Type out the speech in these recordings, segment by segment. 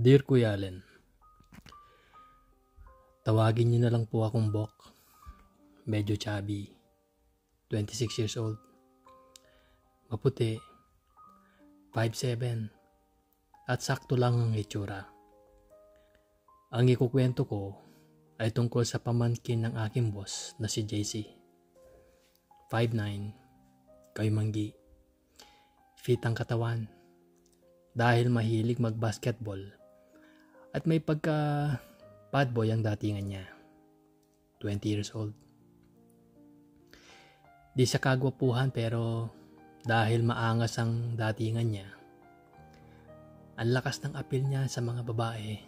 Dear Kuya Allen, tawagin niyo na lang po akong Bok. Medyo chubby, 26 years old. Maputi, 5'7", at sakto lang ang itsura. Ang ikukwento ko ay tungkol sa pamangkin ng aking boss na si JC. 5'9", kaymanggi, fit ang katawan dahil mahilig mag-basketball at may pagka bad boy ang datingan niya. 20 years old. Di siya kagwapuhan pero dahil maangas ang datingan niya, ang lakas ng appeal niya sa mga babae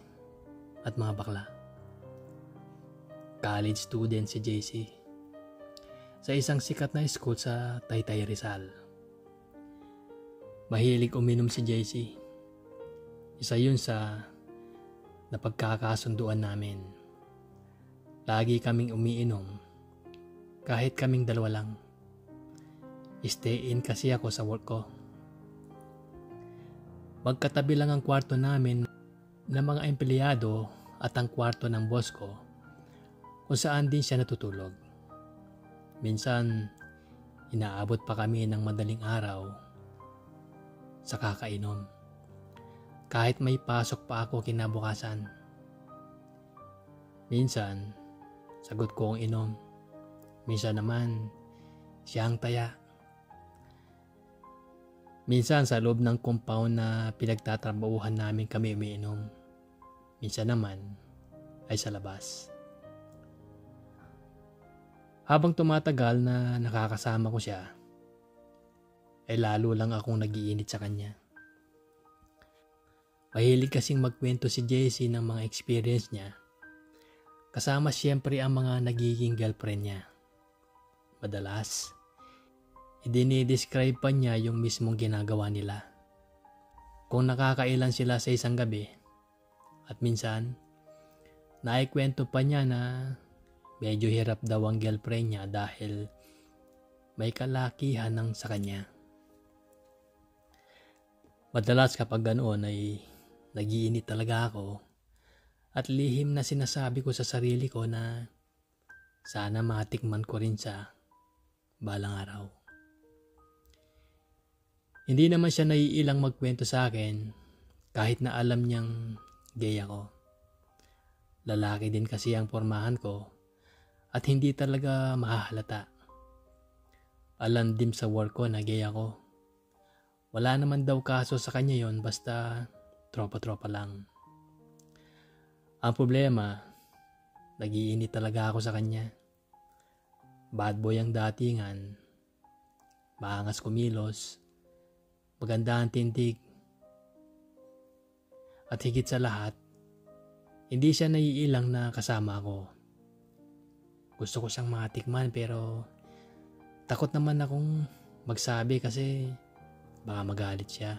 at mga bakla. College student si JC sa isang sikat na school sa Taytay Rizal. Mahilig uminom si JC. Isa yun sa napagkakasunduan namin. Lagi kaming umiinom kahit kaming dalawa lang. Stay in kasi ako sa work ko. Magkatabi lang ang kwarto namin ng mga empleyado at ang kwarto ng boss ko kung saan din siya natutulog. Minsan, inaabot pa kami ng madaling araw sa kakainom. Kahit may pasok pa ako kinabukasan. Minsan, sagot ko ang inom. Minsan naman, siya ang taya. Minsan sa loob ng compound na pinagtatrabahuhan namin kami umiinom. Minsan naman ay sa labas. Habang tumatagal na nakakasama ko siya, ay lalo lang akong nagiinit sa kanya. Mahilig kasing magkwento si JC ng mga experience niya. Kasama siyempre ang mga nagiging girlfriend niya. Madalas, idinidescribe pa niya yung mismong ginagawa nila. Kung nakakailan sila sa isang gabi, at minsan, naikwento pa niya na medyo hirap daw ang girlfriend niya dahil may kalakihan ng sa kanya. Madalas kapag ganoon ay nagiinit talaga ako at lihim na sinasabi ko sa sarili ko na sana matikman ko rin sa balang araw. Hindi naman siya naiilang magkwento sa akin kahit na alam niyang gay ako. Lalaki din kasi ang pormahan ko at hindi talaga mahahalata. Alam din sa work ko na gay ako. Wala naman daw kaso sa kanya yon basta tropa-tropa lang. Ang problema, nagiinit talaga ako sa kanya. Bad boy ang datingan, maangas kumilos, maganda ang tindig. At higit sa lahat, hindi siya naiilang na kasama ako. Gusto ko siyang matikman pero takot naman akong magsabi kasi baka magalit siya.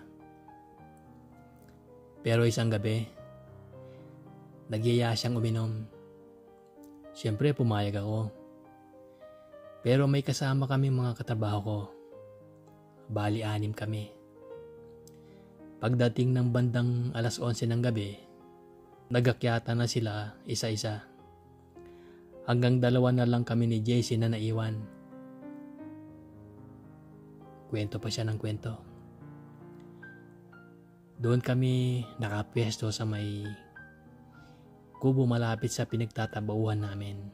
Pero isang gabi, nagyaya siyang uminom. Siyempre pumayag ako. Pero may kasama kami mga katrabaho ko. Bali 6 kami. Pagdating ng bandang 11:00 ng gabi, nagakyata na sila isa-isa. Hanggang 2 na lang kami ni JC na naiwan. Kwento pa siya ng kwento. Doon kami nakapwesto sa may kubo malapit sa pinagtatabauhan namin.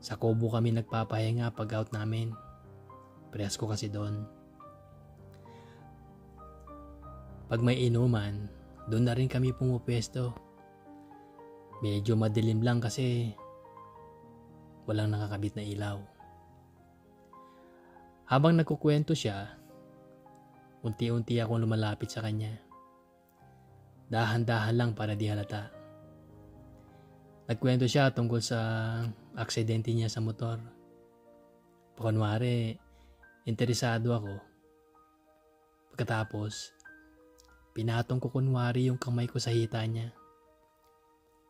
Sa kubo kami nagpapahinga pag out namin. Parehas ko kasi doon. Pag may inuman, doon na rin kami pumupwesto. Medyo madilim lang kasi walang nakakabit na ilaw. Habang nagkukwento siya, unti-unti akong lumalapit sa kanya. Dahan-dahan lang para di halata. Nagkwento siya tungkol sa aksidente niya sa motor. Kunwari, interesado ako. Pagkatapos, pinatong ko kunwari yung kamay ko sa hita niya.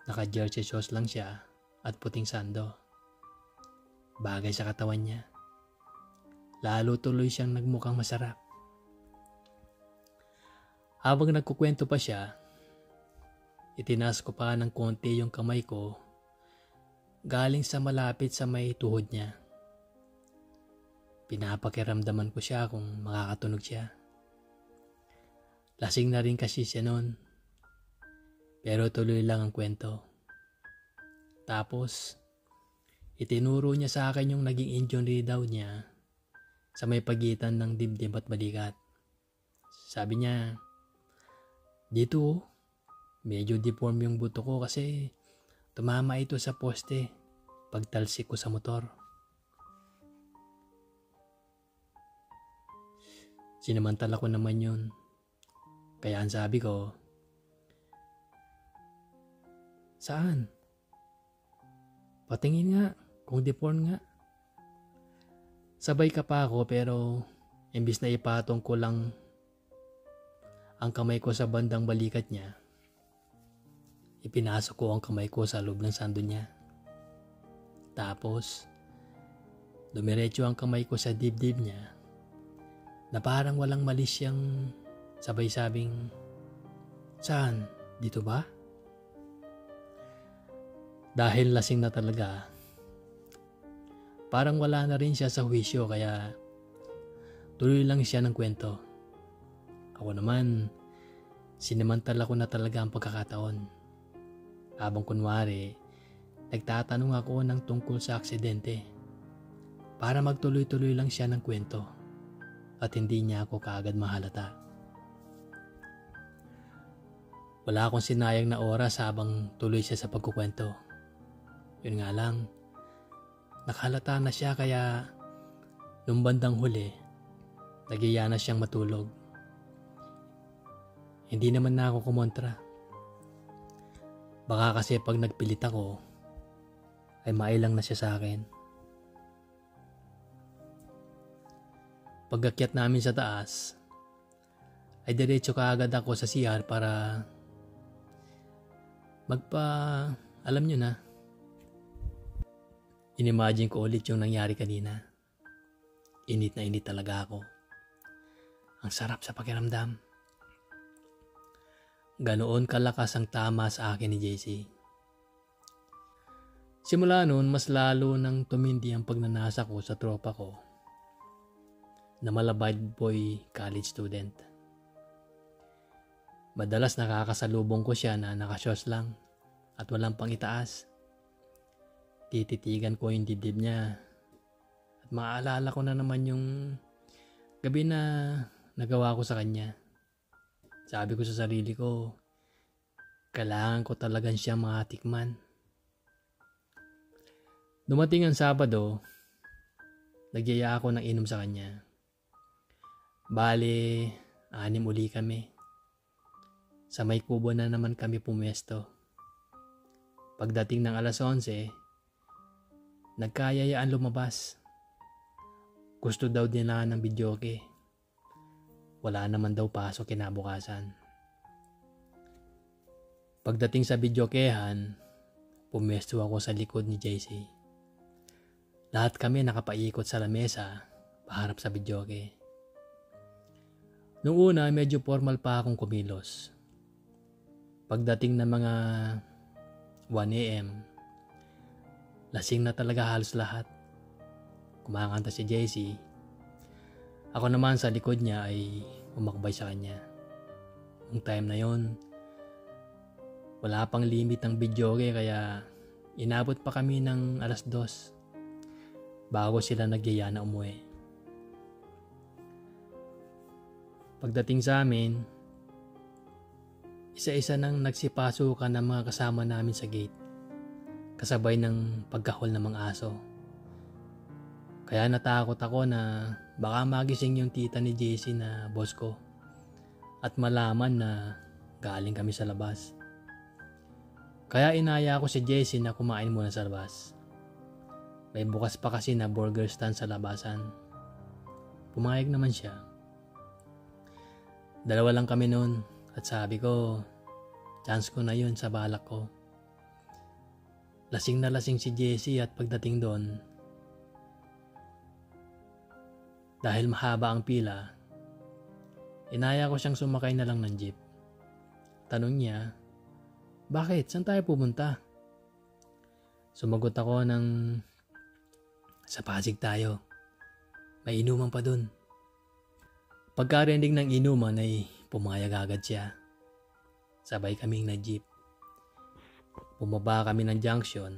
Naka-jersey shorts lang siya at puting sando. Bagay sa katawan niya. Lalo tuloy siyang nagmukhang masarap. Habang nagkukwento pa siya, Itinaas ko pa ng konti yung kamay ko galing sa malapit sa may tuhod niya. Pinapakiramdaman ko siya kung makakatunog siya. Lasing na rin kasi siya noon. Pero tuloy lang ang kwento. Tapos, itinuro niya sa akin yung naging injury daw niya sa may pagitan ng dibdib at balikat. Sabi niya, dito medyo deform yung buto ko kasi tumama ito sa poste pagtalsik ko sa motor. Sinamantala ko naman yun. Kaya ang sabi ko, saan? Patingin nga, kung deform nga. Sabay ka pa ako pero imbis na ipatong ko lang ang kamay ko sa bandang balikat niya, ipinasok ko ang kamay ko sa loob ng sando niya. Tapos, dumiretso ang kamay ko sa dibdib niya na parang walang malis siyang sabay sabing, saan? Dito ba? Dahil lasing na talaga, parang wala na rin siya sa hwisyo kaya tuloy lang siya ng kwento. Ako naman, sinamantala ko na talaga ang pagkakataon. Habang kunwari, nagtatanong ako ng tungkol sa aksidente para magtuloy-tuloy lang siya ng kwento at hindi niya ako kaagad mahalata. Wala akong sinayang na oras habang tuloy siya sa pagkukwento. Yun nga lang, nakahalata na siya kaya nung bandang huli, nagiya na siyang matulog. Hindi naman na ako kumontra. Baka kasi pag nagpilit ako, ay mailang na siya sa akin. Pag-akyat namin sa taas, ay diretso kaagad ako sa CR para alam nyo na. Inimagine ko ulit yung nangyari kanina. Init na init talaga ako. Ang sarap sa pakiramdam. Ganoon kalakas ang tama sa akin ni JC. Simula noon, mas lalo nang tumindi ang pagnanasa ko sa tropa ko na malabad boy college student. Madalas nakakasalubong ko siya na nakashorts lang at walang pang itaas. Tititigan ko yung dibdib niya at maaalala ko na naman yung gabi na nagawa ko sa kanya. Sabi ko sa sarili ko, kailangan ko talagang siya matikman. Dumating ang Sabado, nagyaya ako ng inom sa kanya. Bale, 6 uli kami. Sa may kubo na naman kami pumesto. Pagdating ng 11:00, nagkayayaan lumabas. Gusto daw nila ng videoke. Wala naman daw pasok kinabukasan. Pagdating sa videokehan, pumesto ako sa likod ni JC. Lahat kami nakapaikot sa lamesa, paharap sa videoke. Noong una, medyo formal pa akong kumilos. Pagdating ng mga 1 AM, lasing na talaga halos lahat. Kumakanta si JC. Ako naman sa likod niya ay umakbay sa kanya. Noong time na yon, wala pang limit ng videoke kaya inabot pa kami ng 2:00 bago sila nagyaya na umuwi. Pagdating sa amin, isa-isa nang nagsipasukan ng mga kasama namin sa gate, kasabay ng pagkahol ng mga aso. Kaya natakot ako na baka magising yung tita ni JC na boss ko at malaman na galing kami sa labas. Kaya inaya ko si JC na kumain muna sa labas. May bukas pa kasi na burger stand sa labasan. Pumayag naman siya. 2 lang kami noon at sabi ko, chance ko na yun sa balak ko. Lasing na lasing si JC at pagdating doon, dahil mahaba ang pila, inaya ko siyang sumakay na lang ng jeep. Tanong niya, Bakit? Saan tayo pupunta? Sumagot ako ng sa Pasig tayo. May inuman pa dun. Pagkarinig ng inuman ay pumayag agad siya. Sabay kaming nag-jeep. Bumaba kami ng junction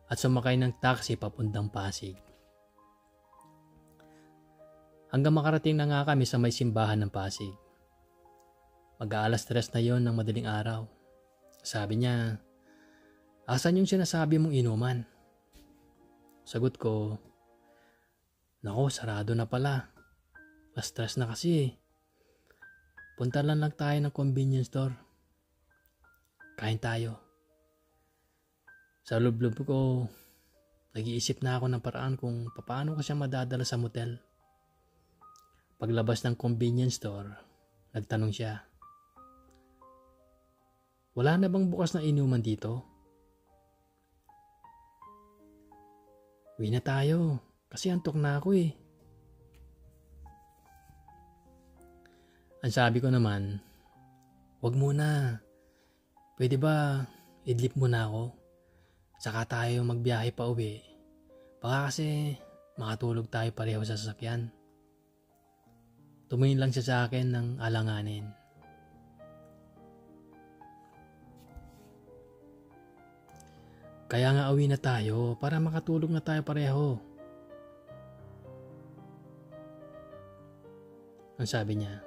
at sumakay ng taxi papuntang Pasig. Hanggang makarating na nga kami sa may simbahan ng Pasig. Mag-aalas 3 na yon ng madaling araw. Sabi niya, asan yung sinasabi mong inuman? Sagot ko, nako, sarado na pala. Alas 3 na kasi. Punta lang tayo ng convenience store. Kain tayo. Sa loob-loob ko, nag-iisip na ako ng paraan kung paano ko siya madadala sa motel. Paglabas ng convenience store, nagtanong siya, wala na bang bukas na inuman dito? Uwi na tayo, kasi antok na ako eh. Ang sabi ko naman, wag muna. Pwede ba idlip muna ako? Saka tayo magbiyahe pa uwi. Baka kasi makatulog tayo pareho sa sasakyan. Tumingin lang siya sa akin ng alanganin. Kaya nga uwi na tayo para makatulog na tayo pareho. Ang sabi niya.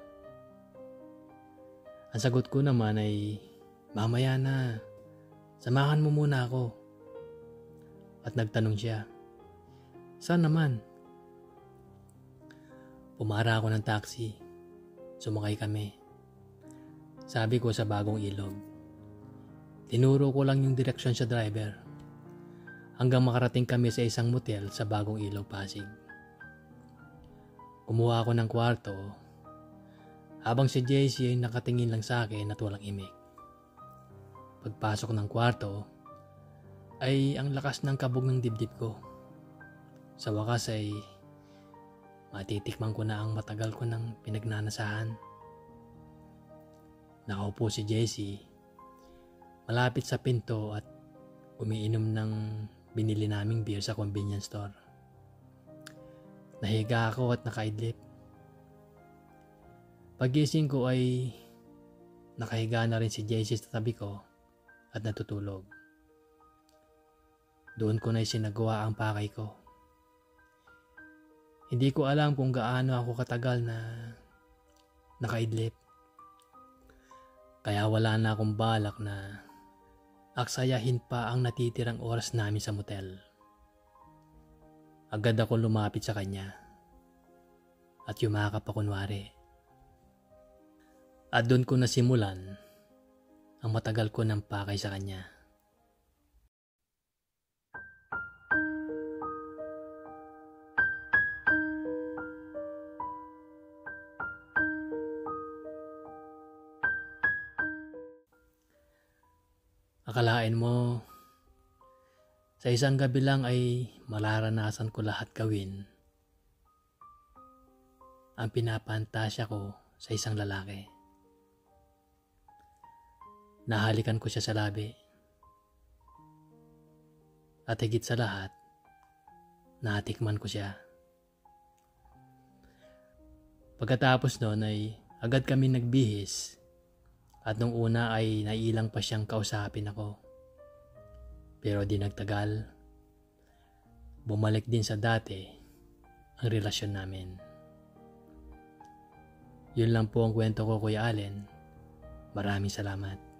Ang sagot ko naman ay, mamaya na, samahan mo muna ako. At nagtanong siya, saan naman? Pumara ako ng taxi. Sumakay kami. Sabi ko sa Bagong Ilog. Tinuro ko lang yung direksyon sa driver. Hanggang makarating kami sa isang motel sa Bagong Ilog, Pasig. Kumuha ako ng kwarto. Habang si JC ay nakatingin lang sa akin at walang imik. Pagpasok ng kwarto, ay ang lakas ng kabog ng dibdib ko. Sa wakas ay matitikman ko na ang matagal ko ng pinagnanasahan. Nakaupo si JC, malapit sa pinto at umiinom ng binili naming beer sa convenience store. Nahiga ako at nakaidlip. Pagising ko ay nakahiga na rin si JC sa tabi ko at natutulog. Doon ko na isinagawa ang pakay ko. Hindi ko alam kung gaano ako katagal na nakaidlip. Kaya wala na akong balak na aksayahin pa ang natitirang oras namin sa motel. Agad ako lumapit sa kanya at yumakap pa kunwari. At doon ko nasimulan ang matagal ko ng pakay sa kanya. Akalain mo, sa isang gabi lang ay mararanasan ko lahat gawin ang pinapantasya ko sa isang lalaki. Nahalikan ko siya sa labi. At higit sa lahat, natikman ko siya. Pagkatapos noon ay agad kami nagbihis at nung una ay nailang pa siyang kausapin ako. Pero di nagtagal, bumalik din sa dati ang relasyon namin. Yun lang po ang kwento ko, Kuya Allen. Maraming salamat.